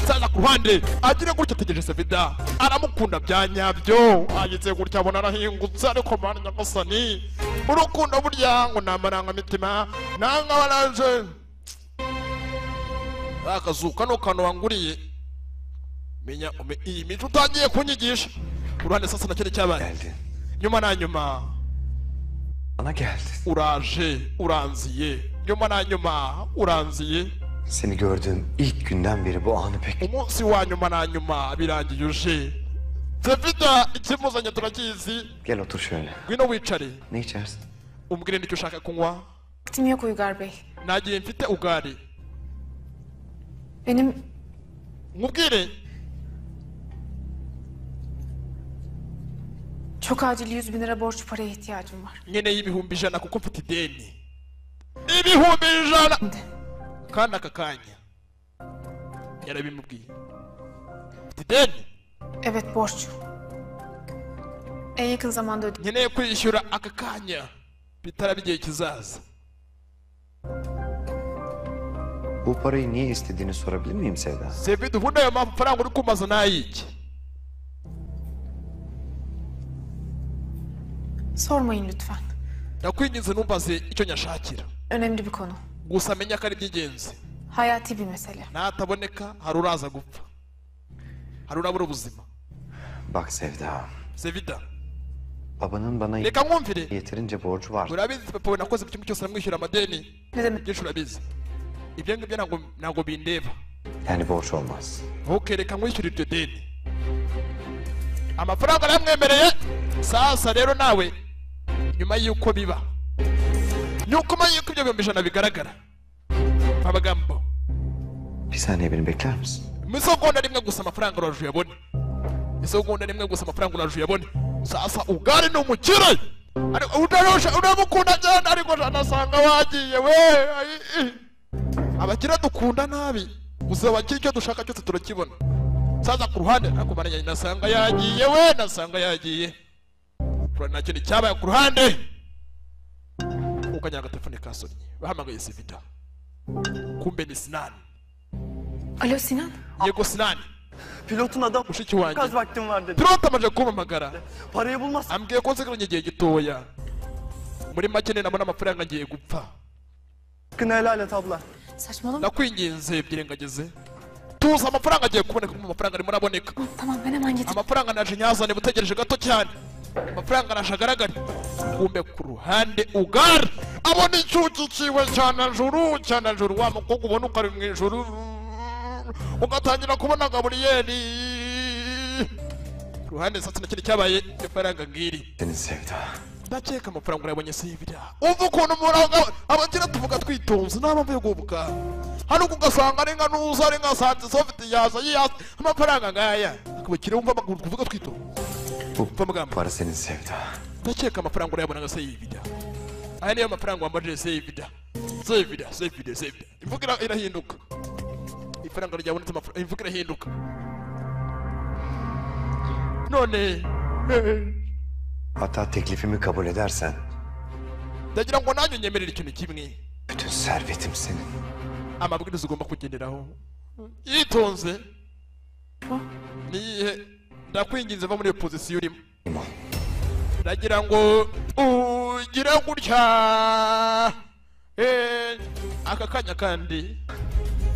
saza ku ruhande agire gutya ategereje Sevida aramukunda bya nyabyo ageze gutya abona arahingutse ariko mana nyagasani urukundo burya ngo n'amarangamutima nanga baraje akazuka no kano wanguriye menya iyi mico utangiye kunyigisha uruhande sasa nakene cyabaye nyuma na nyuma bana geldin. Uraje, uranziye. Nyuma na nyuma uranziye. Seni gördüğüm ilk günden beri bu anı pek... Umunsi wa nyuma na nyuma birangiye uje. Sevida ikimuzanye turakizi. Gel otur şöyle. Ngwino wicare. Ne içersin? Umbwire nicyo ushaka kunywa. Vaktim yok Uygar Bey. Nagiye mfite ugari. Benim... Mubwire. Çok acil 100.000 lira borç paraya ihtiyacım var. Nkeneye ibihumbi 100 kuko mfite ideni. Ibihumbi 100. Kandi aka kanya yarabimubwiye. Mfite ideni. Evet borç. En yakın zamanda ödeyeceğim. Nkeneye kwishyura aka kanya bitara bigiye kizaza. Bu parayı niye istediğini sorabilir miyim Sevda? Sevida ubundi ayo mafaranga uri kumaza n'ayiki? Sormayın lütfen. Ndakwinginze numbaze icyo nyashakira. Önemli bir konu. Gusa menya ko ari iby'ingenzi. Hayati bir mesele. Nataboneka hari uraza gupfa. Hari urabura ubuzima. Bak Sevda. Sevida. Babanın bana Reka nkumvire. yeterince borcu var. Urabizi papa we nakoze ikintu cyose namwishyura amadeni. Ne demek? Byinshi urabizi. Ibyo ngibyo ntabwo bindeba. Yani borç olmaz. Ntukereka nkwishyura iryo deni. Amafaranga aramwemereye. Sasa rero nawe nyuma y'uko biba nyuma y'uko ibyo bihumbi 100 bigaragara amagambo Bir saniye beni bekler misin? Misogonda rimwe gusa amafaranga uraje yabone. Misogonda rimwe gusa amafaranga uraje yabone. Sasa ugari ni umukire. Ariko utarosha unamukunda cyane ariko nasanga wagiye we. Abakira dukunda nabi. Gusa abakira icyo dushaka cyose turakibona. Sasa ku ruhande nakumaranye nasanga yagiye we nasanga yagiye. Nta kintu cyabaye ku ruhande. Ukanyanga telefone kasonye. Bahamagaye Sevida. Kumbe ni Sinan. Alo Sinan. Yego Sinan. Pilotun adam. Mushiki wanjye. Kaç vaktim var dedi. Pilot amaje kumpamagara. Parayı bulmaz. Ambwiye ko nsigaranye igihe gitoya. Muri make nabona amafaranga ngiye gupfa. Hakkını helal et abla. Saçmalama. Ndakwinginze byirengagize. tuza amafaranga agiye kuboneka, amafaranga arimo araboneka. Tamam ben hemen gideceğim. Amafaranga naje nyazane butegereje gato cyane. Amafaranga naje agaragara. Kumbe ku ruhande ugara abona icyuki ciwe cyane juru wa mukobwa ubona ukari mu ijuru ugatangira kubona Gaburiyeli ruhande sasa nakindi cyabaye ifaranga ngiri. Seni Sevda. Ndakeka amafaranga urabonye Sevda. Umva ukuntu muraga abagira tuvuga twitonze n'abamvuye gubuka. Hano kugasanga ari nka nuza ari nka sanze sofite yaza amafaranga ngaya. Akubikira umva kuvuga twitonze. Para senin Sevda. Ndakeka amafaranga urayabona nka Sevda. Aya niyo amafaranga wambaje Sevda. Imvuga irahinduka. Ifaranga ryabonetse amafaranga imvuga irahinduka. None Hatta teklifimi kabul edersen ndagira ngo nanjye unyemerere ikintu kimwe. bütün servetim senin. Amabwiriza ugomba kugenderaho yitonze. Nihe ndakwinginze va muri iyo pozisiyo urimo. Ndagira ngo ugire gutya aka kanya kandi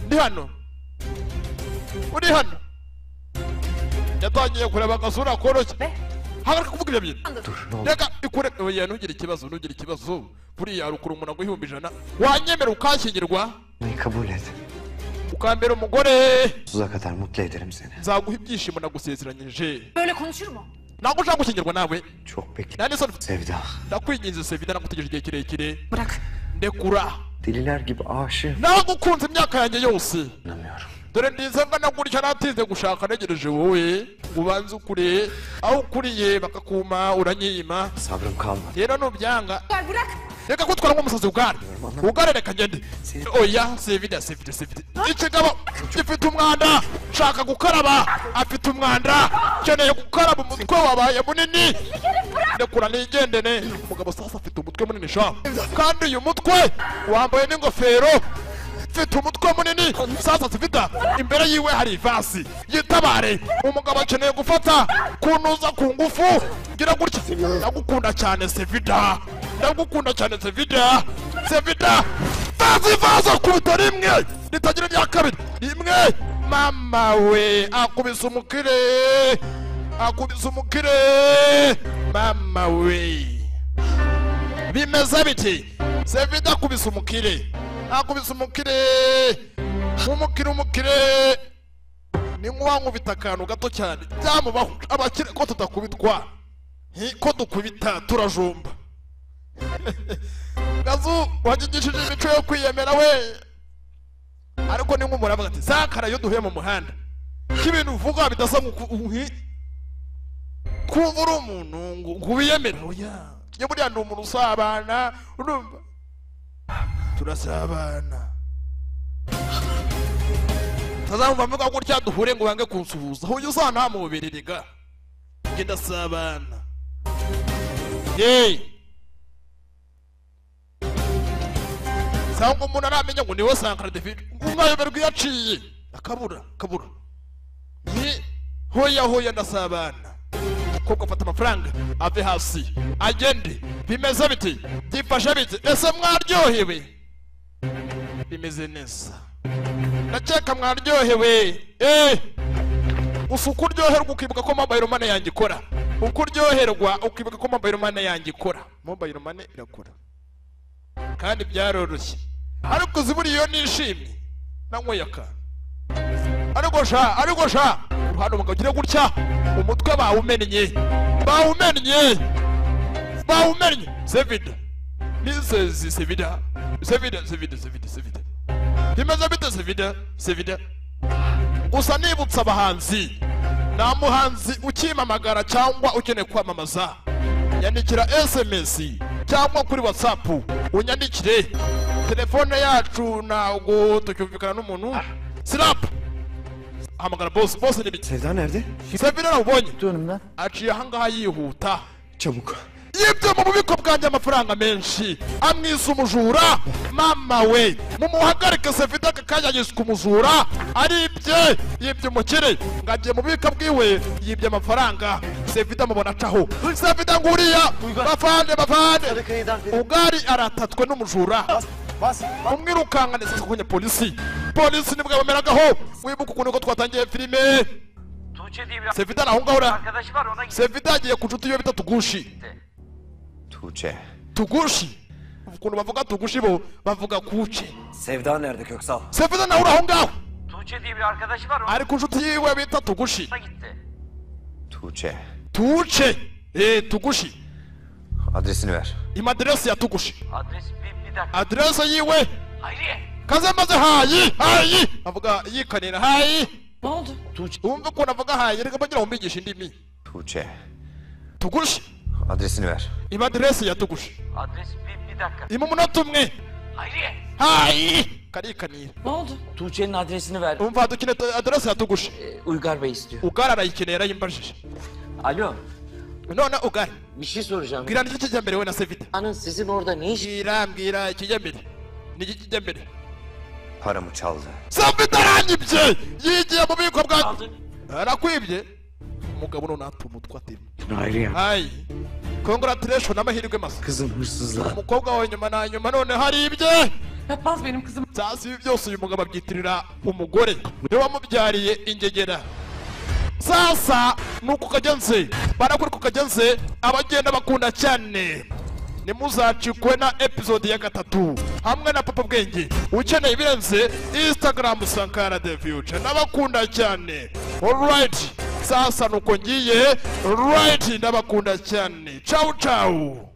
ndi hano uri hano yatangiye kureba agasura koroshye. Hagarika kuvuga ibyo bintu. Reka ikure oya ntugire ikibazo buriya harukura umuntu ngo 1,100 wanyemera ukanshyingirwa Kabul et. ukambera umugore Sonsuza kadar mutlu ederim seni. Nzaguha ibyishimo nagusezeranyije. Böyle konuşur mu? Ntabwo ushaka gushyingirwa nawe. Çok bekle. Nani son Sevda. ndakwinginze Sevda nagutegereje igihe kirekire. Bırak. Ndekura. Deliler gibi aşığım. Nagukunze imyaka yanjye yose. Anlamıyorum. Dore ndize ngana gutya natinze gushaka negereje wowe ubanze ukure aho ukuriye bakakuma uranyima. Sabrım kalmadı. Rero nubyanga Bırak. reka kutwara nk'umusazi ugare reka ngende. Oya Sevda ikigabo gifite umwanda shaka gukaraba afite umwanda keneye gukaraba umutwe wabaye munini. Ndekura nigendene umugabo sasa afite umutwe munini sha kandi uyu mutwe wambaye n'ingofero mfite umutwe munini sasa Sevda imbere yiwe hari ivasi yitabare umugabo akeneye gufata kunuza ku ngufu gira gutya. Ndagukunda cyane Sevda vaza kuta rimwe ritagira rya kabiri rimwe. Mama we akubise umukire mama we bimeze biti Sevda akubise umukire ni nk'uwankubita akantu gato cyane byamubaho abakire ko tudakubitwa ko dukubita turajumba. Gazu wagigishije imico yo kwiyemera we ariko ni nk'umuntu avuga ati sakara yo duhuye mu muhanda k'ibintu uvuga bidasa kuba uri umuntu ngo wiyemere. Oya njye buriya ndi umuntu usabana urumva turasabana tazamva mvuga gutya duhure ngo bange kunsuhuza aho uza nta mubiri riga ngenda sabana. Sangwa umuntu aramenya ngo niwe Sankara David umwayoberwa yaciye akabura ni hoya ndasabana koko afata amafaranga ave hasi agende. Bimeze biti byifashe biti ese mwaryohewe? Bimeze neza ndakeka mwaryohewe. Gusa uko uryoherwa ukibuka ko mobile money yanjye ikora. Uko uryoherwa ukibuka ko mobile money yanjye ikora. Mobile money irakora kandi byaroroshye ariko ziburi iyo nishimye nanyweye akantu ariko sha hano umugabo ugira gutya umutwe bawumennye Sevda nisezi Sevda bimeze bite Sevda gusa nibutsa abahanzi nta muhanzi ukimamagara cyangwa ukeneye kwamamaza yandikira SMS cyangwa kuri WhatsApp unyandikire. Telefone yacu ntabwo tucyumvikana n'umuntu. Slap hamagara boss ni biki. Sevda nerede? Sevda nabonye aciye ahangaha yihuta çabuk. yibye mu bubiko bwanjye amafaranga menshi amwisa umujura. Mama we mumuhagarike Sevda akakanya yiswe umujura yibye umukire ngagiye mu bubiko bwiwe yibye amafaranga. Sevda mubona acaho Sevda nguriya bafande ugari aratatswe n'umujura umwirukanga neza kwenye polisi nibwo bameragaho wibuka ukuntu ko twatangiye filime Sevida naho ngahora Sevida agiye ku nshuti yo bita Tugushi Tugushi ukuntu bavuga Tugushi bo bavuga kuce Sevda nerede Köksal? Sevida naho aho ngaho Tuğçe diye bir arkadaşı var. Ari ku nshuti yiwe bita Tugushi Tuğçe. Tugushi Adresini ver. Adresi ya Tugushi Adres bir dakika. Adresi yiwe Hayriye. Kazamaze hayi avuga yikanira hayi Ne oldu? Umva ko navuga hayi reka bagira umbigisha indimi Tugushi Adresini ver. Adresi ya Tugushi Adres bir dakika. Umunota umwe Hayriye. Hayi karikanira Ne oldu? Tuğçe'nin adresini ver. Umva dukine adresi ya Tugushi Uygar Bey istiyor. Uygar arayikeneye yarayimbajije Alo. None Uygar Bir şey soracağım. Bwira ni iki cyambere we na Sevida Anın sizin orada ne iş? Bwira ikijyambere ni iki cyambere Paramı çaldı. Sevida aranyibye yigiye mu biko bwa arakwibye umugabo none atumutwa ati Hayriye. Hayi congratulations amahirwe masa Kızın hırsızlığa. Umukobwa wawe nyuma na nyuma none hari ibye Yapmaz benim kızım. Sasi byose uyu mugabo abyitirira umugore niwe wamubyariye ingegera sasa nuko kagenze barakuri ku kagenze abagenda bakunda cyane nimuzacikwe na episode ya 3 hamwe na Papa Bwenge ukeneye ibirenze Instagram Sankara the Future nabakunda cyane alright sasa nuko ngiye right ndabakunda cyane ciao ciao